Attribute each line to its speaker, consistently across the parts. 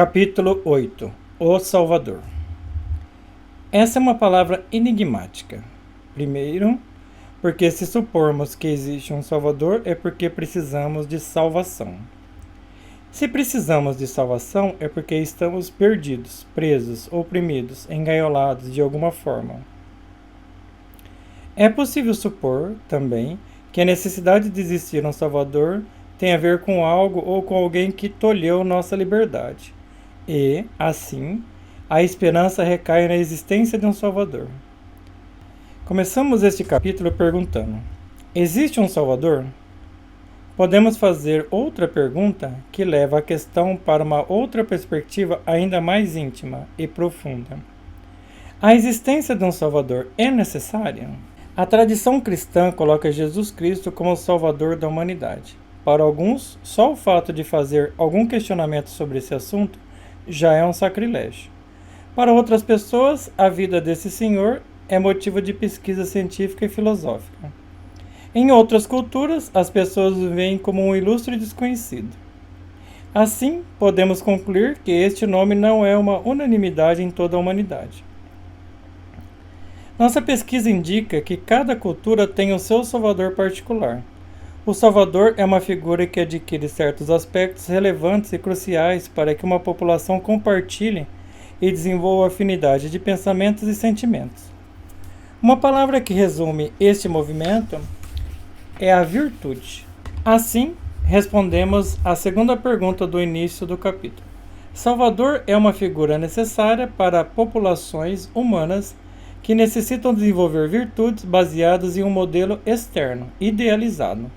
Speaker 1: Capítulo 8. O Salvador. Essa é uma palavra enigmática. Primeiro, porque se supormos que existe um Salvador, é porque precisamos de salvação. Se precisamos de salvação, é porque estamos perdidos, presos, oprimidos, engaiolados de alguma forma. É possível supor, também, que a necessidade de existir um Salvador tem a ver com algo ou com alguém que tolheu nossa liberdade. E, assim, a esperança recai na existência de um Salvador. Começamos este capítulo perguntando: existe um Salvador? Podemos fazer outra pergunta que leva a questão para uma outra perspectiva ainda mais íntima e profunda. A existência de um Salvador é necessária? A tradição cristã coloca Jesus Cristo como o Salvador da humanidade. Para alguns, só o fato de fazer algum questionamento sobre esse assunto já é um sacrilégio. Para outras pessoas, a vida desse senhor é motivo de pesquisa científica e filosófica. Em outras culturas, as pessoas o veem como um ilustre desconhecido. Assim, podemos concluir que este nome não é uma unanimidade em toda a humanidade. Nossa pesquisa indica que cada cultura tem o seu salvador particular. O Salvador é uma figura que adquire certos aspectos relevantes e cruciais para que uma população compartilhe e desenvolva afinidade de pensamentos e sentimentos. Uma palavra que resume este movimento é a virtude. Assim, respondemos à segunda pergunta do início do capítulo. Salvador é uma figura necessária para populações humanas que necessitam desenvolver virtudes baseadas em um modelo externo, idealizado.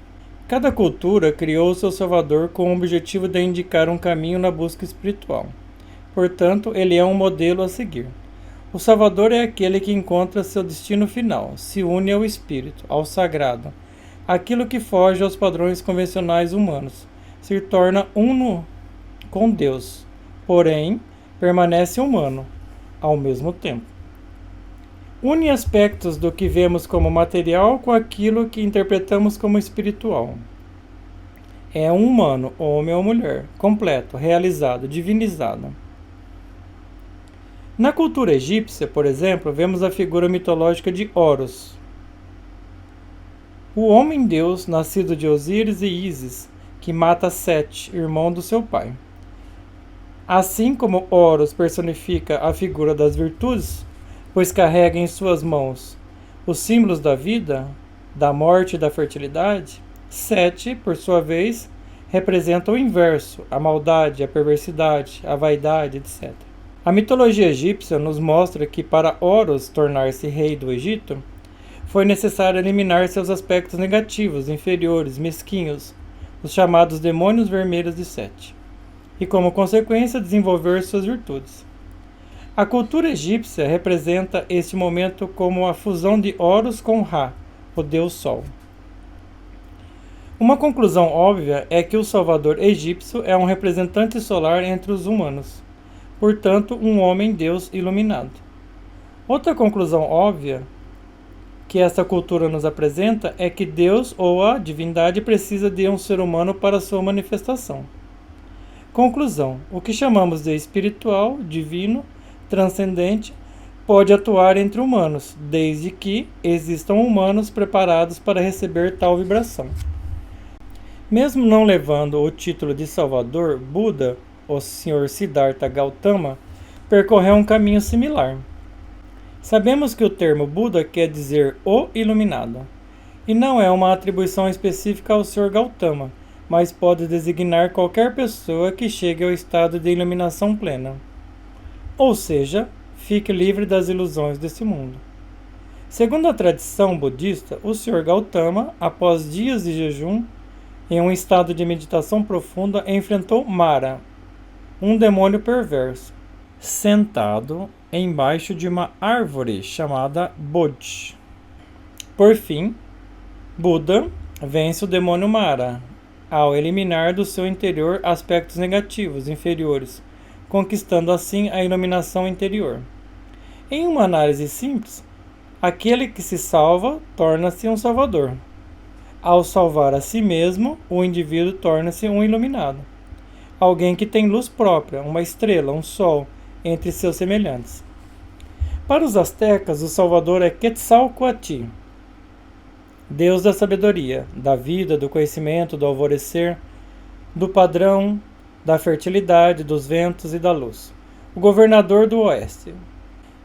Speaker 1: Cada cultura criou seu Salvador com o objetivo de indicar um caminho na busca espiritual. Portanto, ele é um modelo a seguir. O Salvador é aquele que encontra seu destino final, se une ao Espírito, ao Sagrado, aquilo que foge aos padrões convencionais humanos, se torna uno com Deus, porém, permanece humano ao mesmo tempo. Une aspectos do que vemos como material com aquilo que interpretamos como espiritual. É um humano, homem ou mulher, completo, realizado, divinizado. Na cultura egípcia, por exemplo, vemos a figura mitológica de Horus, o homem-deus nascido de Osíris e Ísis, que mata Sete, irmão do seu pai. Assim como Horus personifica a figura das virtudes, pois carrega em suas mãos os símbolos da vida, da morte e da fertilidade, Sete, por sua vez, representa o inverso, a maldade, a perversidade, a vaidade, etc. A mitologia egípcia nos mostra que para Horus tornar-se rei do Egito, foi necessário eliminar seus aspectos negativos, inferiores, mesquinhos, os chamados demônios vermelhos de Sete, e como consequência desenvolver suas virtudes. A cultura egípcia representa este momento como a fusão de Horus com Ra, o deus Sol. Uma conclusão óbvia é que o Salvador egípcio é um representante solar entre os humanos, portanto, um homem-deus iluminado. Outra conclusão óbvia que esta cultura nos apresenta é que Deus ou a divindade precisa de um ser humano para sua manifestação. Conclusão: o que chamamos de espiritual, divino, transcendente, pode atuar entre humanos, desde que existam humanos preparados para receber tal vibração. Mesmo não levando o título de Salvador, Buda, o Sr. Siddhartha Gautama, percorreu um caminho similar. Sabemos que o termo Buda quer dizer o iluminado, e não é uma atribuição específica ao Sr. Gautama, mas pode designar qualquer pessoa que chegue ao estado de iluminação plena. Ou seja, fique livre das ilusões desse mundo. Segundo a tradição budista, o Sr. Gautama, após dias de jejum, em um estado de meditação profunda, enfrentou Mara, um demônio perverso, sentado embaixo de uma árvore chamada Bodhi. Por fim, Buda vence o demônio Mara, ao eliminar do seu interior aspectos negativos, inferiores, conquistando assim a iluminação interior. Em uma análise simples, aquele que se salva torna-se um salvador. Ao salvar a si mesmo, o indivíduo torna-se um iluminado. alguém que tem luz própria, uma estrela, um sol, entre seus semelhantes. Para os astecas, o Salvador é Quetzalcoatl, Deus da sabedoria, da vida, do conhecimento, do alvorecer, do padrão, da fertilidade, dos ventos e da luz. O governador do oeste.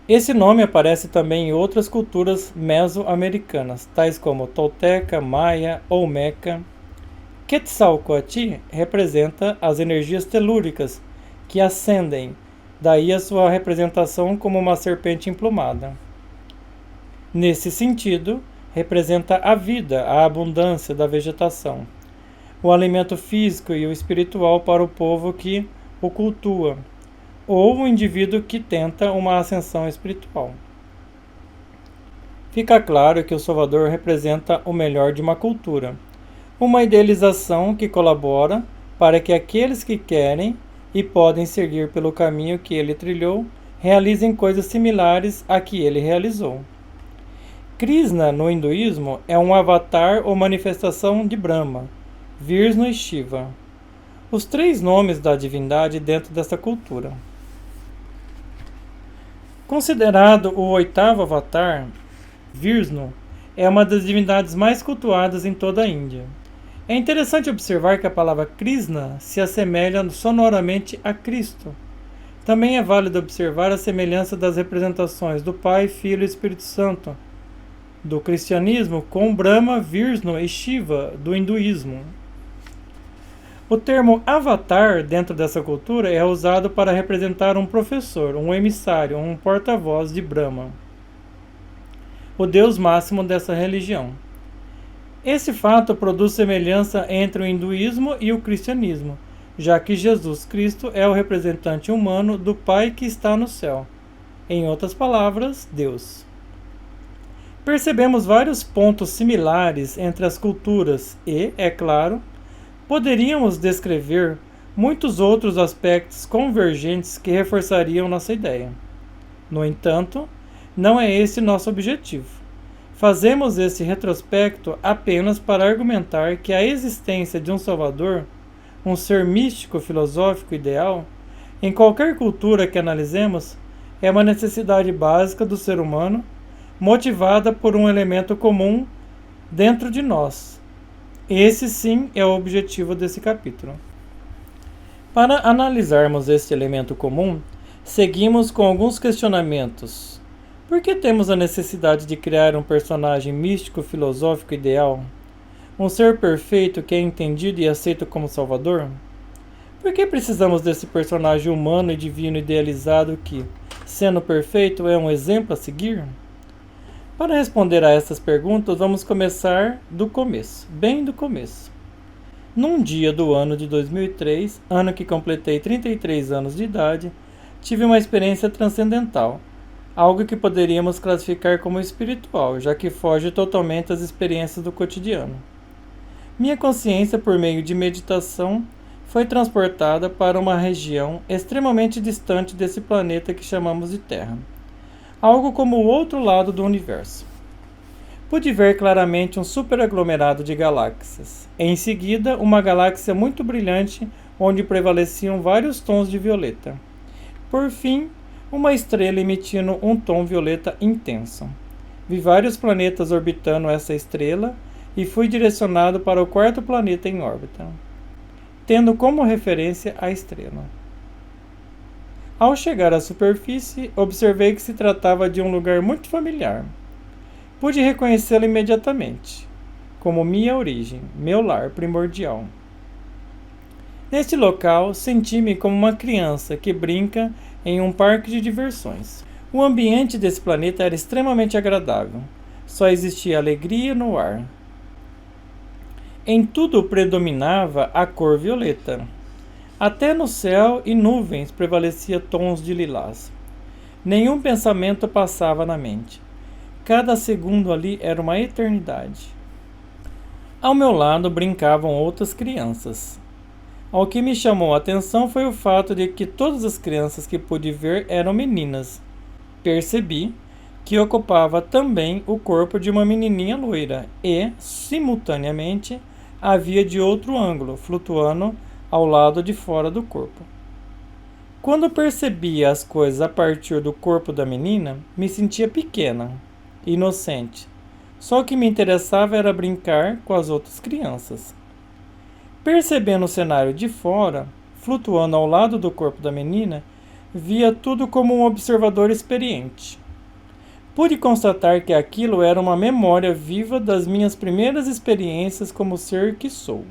Speaker 1: Esse nome aparece também em outras culturas mesoamericanas, tais como Tolteca, Maia, Olmeca. Quetzalcoatl representa as energias telúricas que ascendem, daí a sua representação como uma serpente emplumada. Nesse sentido, representa a vida, a abundância da vegetação, o alimento físico e o espiritual para o povo que o cultua, ou o indivíduo que tenta uma ascensão espiritual. Fica claro que o Salvador representa o melhor de uma cultura, uma idealização que colabora para que aqueles que querem e podem seguir pelo caminho que ele trilhou realizem coisas similares a que ele realizou. Krishna, no hinduísmo, é um avatar ou manifestação de Brahma, Vishnu e Shiva, os três nomes da divindade dentro desta cultura. Considerado o oitavo avatar, Vishnu é uma das divindades mais cultuadas em toda a Índia. É interessante observar que a palavra Krishna se assemelha sonoramente a Cristo. Também é válido observar a semelhança das representações do Pai, Filho e Espírito Santo do cristianismo com Brahma, Vishnu e Shiva do hinduísmo. O termo avatar dentro dessa cultura é usado para representar um professor, um emissário, um porta-voz de Brahma, o deus máximo dessa religião. Esse fato produz semelhança entre o hinduísmo e o cristianismo, já que Jesus Cristo é o representante humano do Pai que está no céu. Em outras palavras, Deus. Percebemos vários pontos similares entre as culturas e, é claro, poderíamos descrever muitos outros aspectos convergentes que reforçariam nossa ideia. No entanto, não é esse nosso objetivo. Fazemos esse retrospecto apenas para argumentar que a existência de um Salvador, um ser místico filosófico ideal, em qualquer cultura que analisemos, é uma necessidade básica do ser humano, motivada por um elemento comum dentro de nós. Esse sim é o objetivo desse capítulo. Para analisarmos este elemento comum, seguimos com alguns questionamentos. Por que temos a necessidade de criar um personagem místico filosófico ideal? Um ser perfeito que é entendido e aceito como Salvador? Por que precisamos desse personagem humano e divino idealizado que, sendo perfeito, é um exemplo a seguir? Para responder a essas perguntas, vamos começar do começo, bem do começo. Num dia do ano de 2003, ano que completei 33 anos de idade, tive uma experiência transcendental, algo que poderíamos classificar como espiritual, já que foge totalmente às experiências do cotidiano. Minha consciência, por meio de meditação, foi transportada para uma região extremamente distante desse planeta que chamamos de Terra, algo como o outro lado do universo. Pude ver claramente um superaglomerado de galáxias. Em seguida, uma galáxia muito brilhante, onde prevaleciam vários tons de violeta. Por fim, uma estrela emitindo um tom violeta intenso. Vi vários planetas orbitando essa estrela e fui direcionado para o quarto planeta em órbita, tendo como referência a estrela. Ao chegar à superfície, observei que se tratava de um lugar muito familiar. Pude reconhecê-lo imediatamente, como minha origem, meu lar primordial. Neste local, senti-me como uma criança que brinca em um parque de diversões. O ambiente desse planeta era extremamente agradável. Só existia alegria no ar. Em tudo predominava a cor violeta. Até no céu e nuvens prevalecia tons de lilás. Nenhum pensamento passava na mente. Cada segundo ali era uma eternidade. Ao meu lado brincavam outras crianças. O que me chamou a atenção foi o fato de que todas as crianças que pude ver eram meninas. Percebi que ocupava também o corpo de uma menininha loira e, simultaneamente, havia de outro ângulo, flutuando ao lado de fora do corpo. Quando percebia as coisas a partir do corpo da menina, me sentia pequena, inocente. Só o que me interessava era brincar com as outras crianças. Percebendo o cenário de fora, flutuando ao lado do corpo da menina, via tudo como um observador experiente. Pude constatar que aquilo era uma memória viva das minhas primeiras experiências como ser que sou.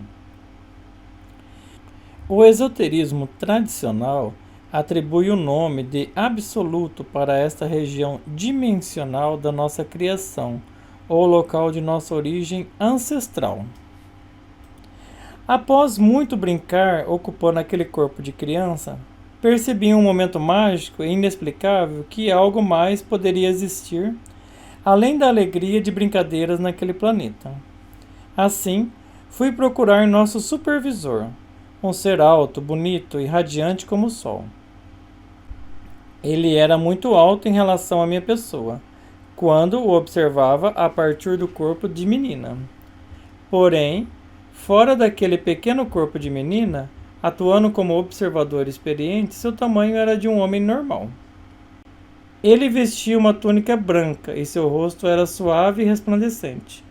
Speaker 1: O esoterismo tradicional atribui o nome de absoluto para esta região dimensional da nossa criação, ou local de nossa origem ancestral. Após muito brincar ocupando aquele corpo de criança, percebi em um momento mágico e inexplicável que algo mais poderia existir, além da alegria de brincadeiras naquele planeta. Assim, fui procurar nosso supervisor, um ser alto, bonito e radiante como o sol. Ele era muito alto em relação à minha pessoa, quando o observava a partir do corpo de menina. Porém, fora daquele pequeno corpo de menina, atuando como observador experiente, seu tamanho era de um homem normal. Ele vestia uma túnica branca e seu rosto era suave e resplandecente,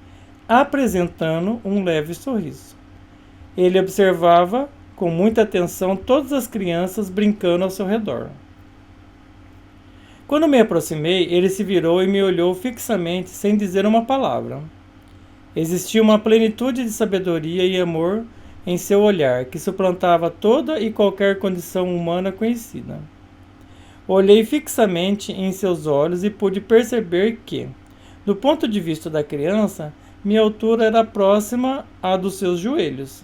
Speaker 1: apresentando um leve sorriso. Ele observava com muita atenção todas as crianças brincando ao seu redor. Quando me aproximei, ele se virou e me olhou fixamente sem dizer uma palavra. Existia uma plenitude de sabedoria e amor em seu olhar que suplantava toda e qualquer condição humana conhecida. Olhei fixamente em seus olhos e pude perceber que, do ponto de vista da criança, minha altura era próxima à dos seus joelhos.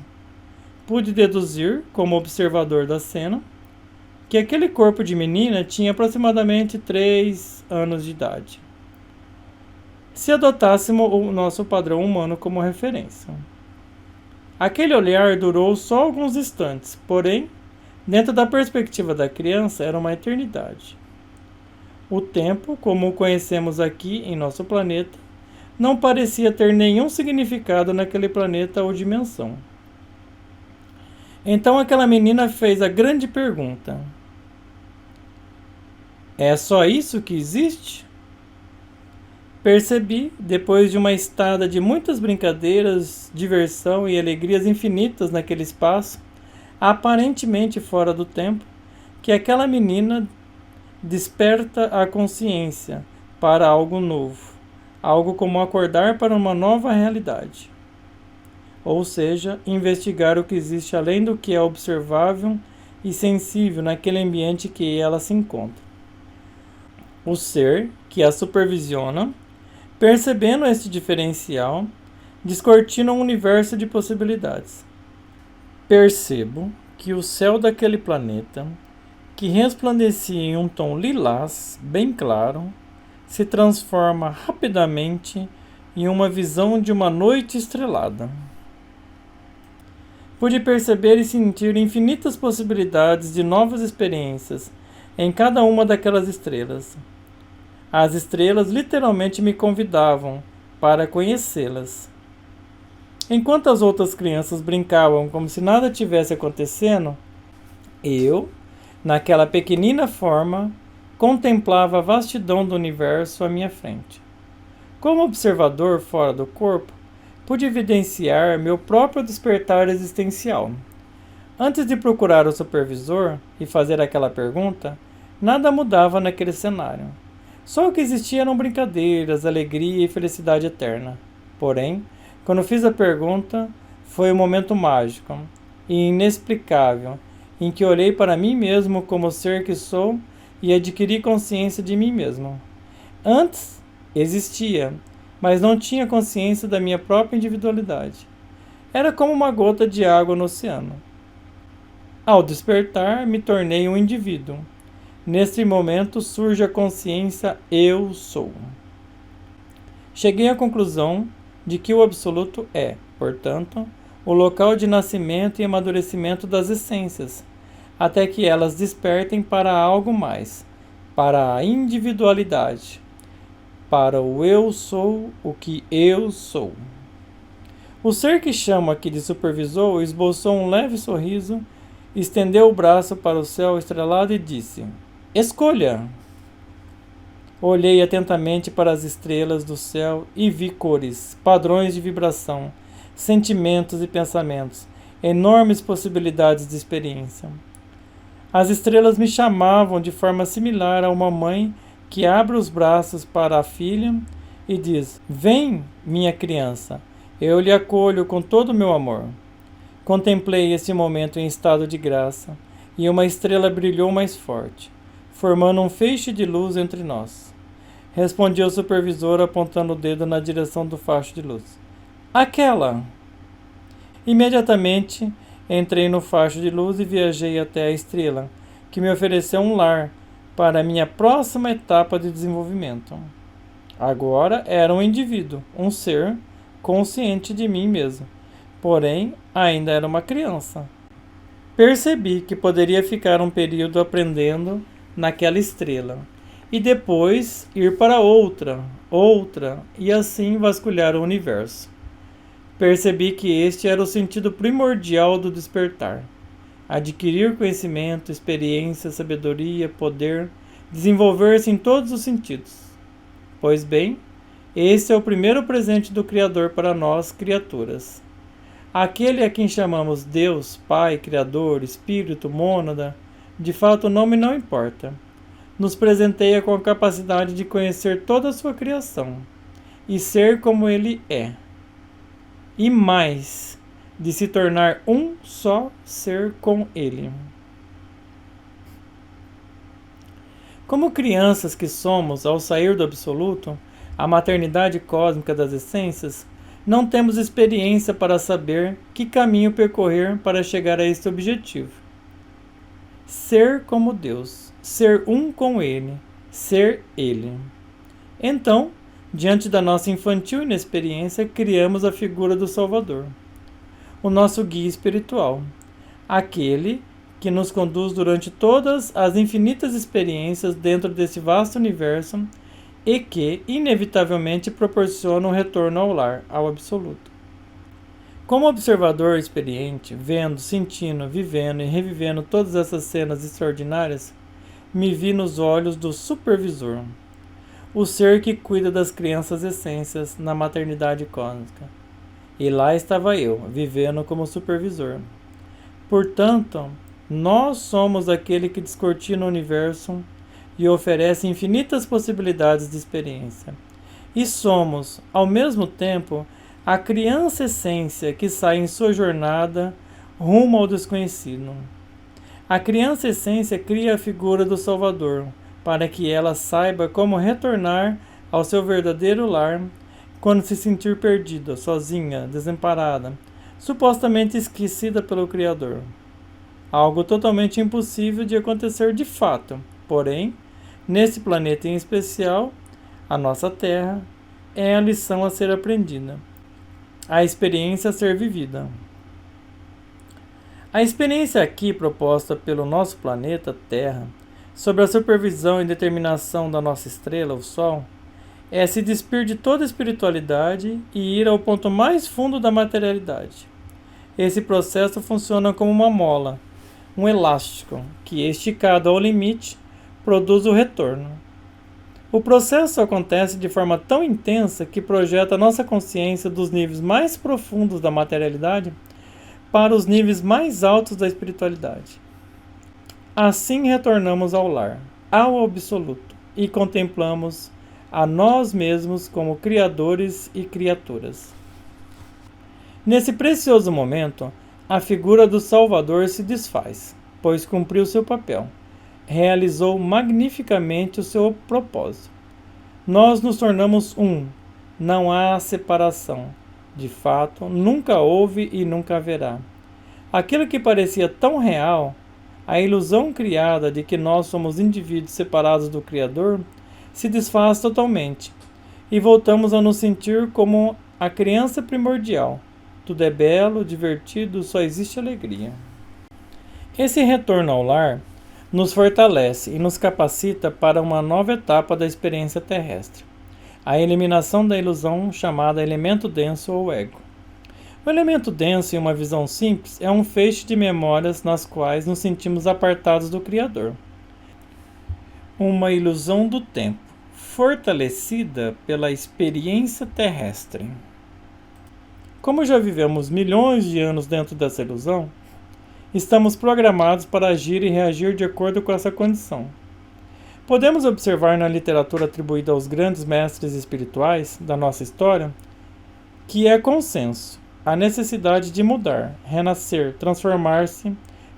Speaker 1: Pude deduzir, como observador da cena, que aquele corpo de menina tinha aproximadamente 3 anos de idade, se adotássemos o nosso padrão humano como referência. Aquele olhar durou só alguns instantes, porém, dentro da perspectiva da criança, era uma eternidade. O tempo, como o conhecemos aqui em nosso planeta, não parecia ter nenhum significado naquele planeta ou dimensão. Então aquela menina fez a grande pergunta: é só isso que existe? Percebi, depois de uma estada de muitas brincadeiras, diversão e alegrias infinitas naquele espaço, aparentemente fora do tempo, que aquela menina desperta a consciência para algo novo, algo como acordar para uma nova realidade. Ou seja, investigar o que existe além do que é observável e sensível naquele ambiente que ela se encontra. O ser que a supervisiona, percebendo este diferencial, descortina um universo de possibilidades. Percebo que o céu daquele planeta, que resplandecia em um tom lilás bem claro, se transforma rapidamente em uma visão de uma noite estrelada. Pude perceber e sentir infinitas possibilidades de novas experiências em cada uma daquelas estrelas. As estrelas literalmente me convidavam para conhecê-las. Enquanto as outras crianças brincavam como se nada tivesse acontecendo, eu, naquela pequenina forma, contemplava a vastidão do universo à minha frente. Como observador fora do corpo, pude evidenciar meu próprio despertar existencial. Antes de procurar o supervisor e fazer aquela pergunta, nada mudava naquele cenário. Só o que existia eram brincadeiras, alegria e felicidade eterna. Porém, quando fiz a pergunta, foi um momento mágico e inexplicável, em que olhei para mim mesmo como ser que sou e adquiri consciência de mim mesmo. Antes, existia, mas não tinha consciência da minha própria individualidade. Era como uma gota de água no oceano. Ao despertar, me tornei um indivíduo. Neste momento surge a consciência eu sou. Cheguei à conclusão de que o absoluto é, portanto, o local de nascimento e amadurecimento das essências, até que elas despertem para algo mais, para a individualidade, para o eu sou o que eu sou. O ser que chamo aqui de supervisor esboçou um leve sorriso, estendeu o braço para o céu estrelado e disse: Escolha! Olhei atentamente para as estrelas do céu e vi cores, padrões de vibração, sentimentos e pensamentos, enormes possibilidades de experiência. As estrelas me chamavam de forma similar a uma mãe que abre os braços para a filha e diz: Vem, minha criança, eu lhe acolho com todo o meu amor. Contemplei esse momento em estado de graça, e uma estrela brilhou mais forte, formando um feixe de luz entre nós. Respondi ao supervisor apontando o dedo na direção do facho de luz. Aquela! Imediatamente entrei no facho de luz e viajei até a estrela, que me ofereceu um lar para a minha próxima etapa de desenvolvimento. Agora era um indivíduo, um ser consciente de mim mesmo, porém ainda era uma criança. Percebi que poderia ficar um período aprendendo naquela estrela e depois ir para outra, e assim vasculhar o universo. Percebi que este era o sentido primordial do despertar: adquirir conhecimento, experiência, sabedoria, poder, desenvolver-se em todos os sentidos. Pois bem, esse é o primeiro presente do Criador para nós, criaturas. Aquele a quem chamamos Deus, Pai, Criador, Espírito, Mônada, de fato o nome não importa. Nos presenteia com a capacidade de conhecer toda a sua criação e ser como ele é. E mais, de se tornar um só ser com ele. Como crianças que somos, ao sair do absoluto, a maternidade cósmica das essências, não temos experiência para saber que caminho percorrer para chegar a este objetivo. Ser como Deus, ser um com Ele, ser Ele. Então, diante da nossa infantil inexperiência, criamos a figura do Salvador, o nosso guia espiritual, aquele que nos conduz durante todas as infinitas experiências dentro desse vasto universo e que, inevitavelmente, proporciona um retorno ao lar, ao absoluto. Como observador experiente, vendo, sentindo, vivendo e revivendo todas essas cenas extraordinárias, me vi nos olhos do supervisor, o ser que cuida das crianças essências na maternidade cósmica. E lá estava eu, vivendo como supervisor. Portanto, nós somos aquele que descortina o universo e oferece infinitas possibilidades de experiência. E somos, ao mesmo tempo, a criança essência que sai em sua jornada rumo ao desconhecido. A criança essência cria a figura do Salvador, para que ela saiba como retornar ao seu verdadeiro lar quando se sentir perdida, sozinha, desamparada, supostamente esquecida pelo Criador. Algo totalmente impossível de acontecer de fato, porém, nesse planeta em especial, a nossa Terra, é a lição a ser aprendida, a experiência a ser vivida. A experiência aqui proposta pelo nosso planeta Terra, sob a supervisão e determinação da nossa estrela, o Sol, é se despir de toda espiritualidade e ir ao ponto mais fundo da materialidade. Esse processo funciona como uma mola, um elástico, que, esticado ao limite, produz o retorno. O processo acontece de forma tão intensa que projeta a nossa consciência dos níveis mais profundos da materialidade para os níveis mais altos da espiritualidade. Assim retornamos ao lar, ao absoluto, e contemplamos a nós mesmos como criadores e criaturas. Nesse precioso momento, a figura do Salvador se desfaz, pois cumpriu seu papel, realizou magnificamente o seu propósito. Nós nos tornamos um, não há separação. De fato, nunca houve e nunca haverá. Aquilo que parecia tão real, a ilusão criada de que nós somos indivíduos separados do Criador, se desfaz totalmente, e voltamos a nos sentir como a criança primordial. Tudo é belo, divertido, só existe alegria. Esse retorno ao lar nos fortalece e nos capacita para uma nova etapa da experiência terrestre, a eliminação da ilusão chamada elemento denso ou ego. O elemento denso em uma visão simples é um feixe de memórias nas quais nos sentimos apartados do Criador. Uma ilusão do tempo, fortalecida pela experiência terrestre. Como já vivemos milhões de anos dentro dessa ilusão, estamos programados para agir e reagir de acordo com essa condição. Podemos observar na literatura atribuída aos grandes mestres espirituais da nossa história que é consenso a necessidade de mudar, renascer, transformar-se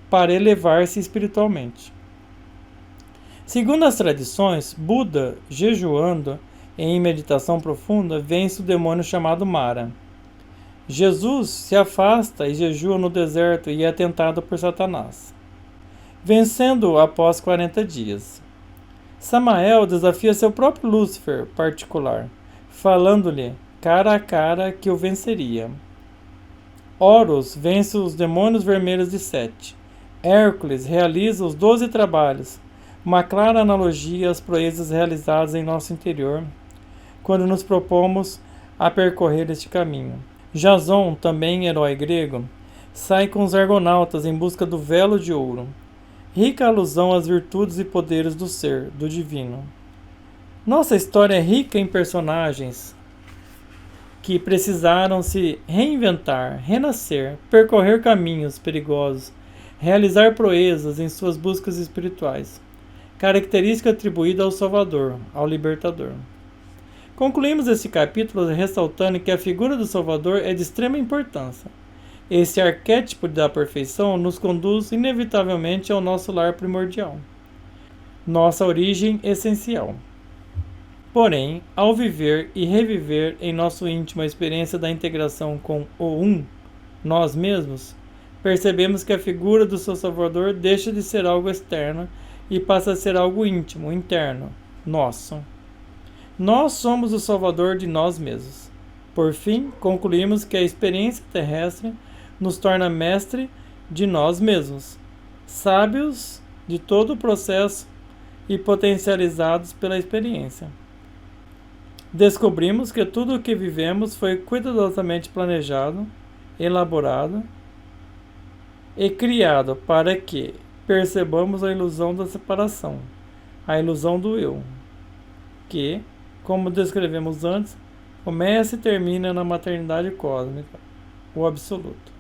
Speaker 1: para elevar-se espiritualmente. Segundo as tradições, Buda, jejuando em meditação profunda, vence o demônio chamado Mara. Jesus se afasta e jejua no deserto e é tentado por Satanás, vencendo-o após 40 dias. Samael desafia seu próprio Lúcifer particular, falando-lhe cara a cara que o venceria. Horus vence os demônios vermelhos de Sete. Hércules realiza os 12 trabalhos, uma clara analogia às proezas realizadas em nosso interior, quando nos propomos a percorrer este caminho. Jason, também herói grego, sai com os argonautas em busca do velo de ouro, rica alusão às virtudes e poderes do ser, do divino. Nossa história é rica em personagens que precisaram se reinventar, renascer, percorrer caminhos perigosos, realizar proezas em suas buscas espirituais, característica atribuída ao Salvador, ao Libertador. Concluímos esse capítulo ressaltando que a figura do Salvador é de extrema importância. Esse arquétipo da perfeição nos conduz inevitavelmente ao nosso lar primordial, nossa origem essencial. Porém, ao viver e reviver em nosso íntimo a experiência da integração com o nós mesmos, percebemos que a figura do seu Salvador deixa de ser algo externo e passa a ser algo íntimo, interno, nosso. Nós somos o Salvador de nós mesmos. Por fim, concluímos que a experiência terrestre nos torna mestre de nós mesmos, sábios de todo o processo e potencializados pela experiência. Descobrimos que tudo o que vivemos foi cuidadosamente planejado, elaborado e criado para que percebamos a ilusão da separação, a ilusão do eu, que, como descrevemos antes, começa e termina na maternidade cósmica, o absoluto.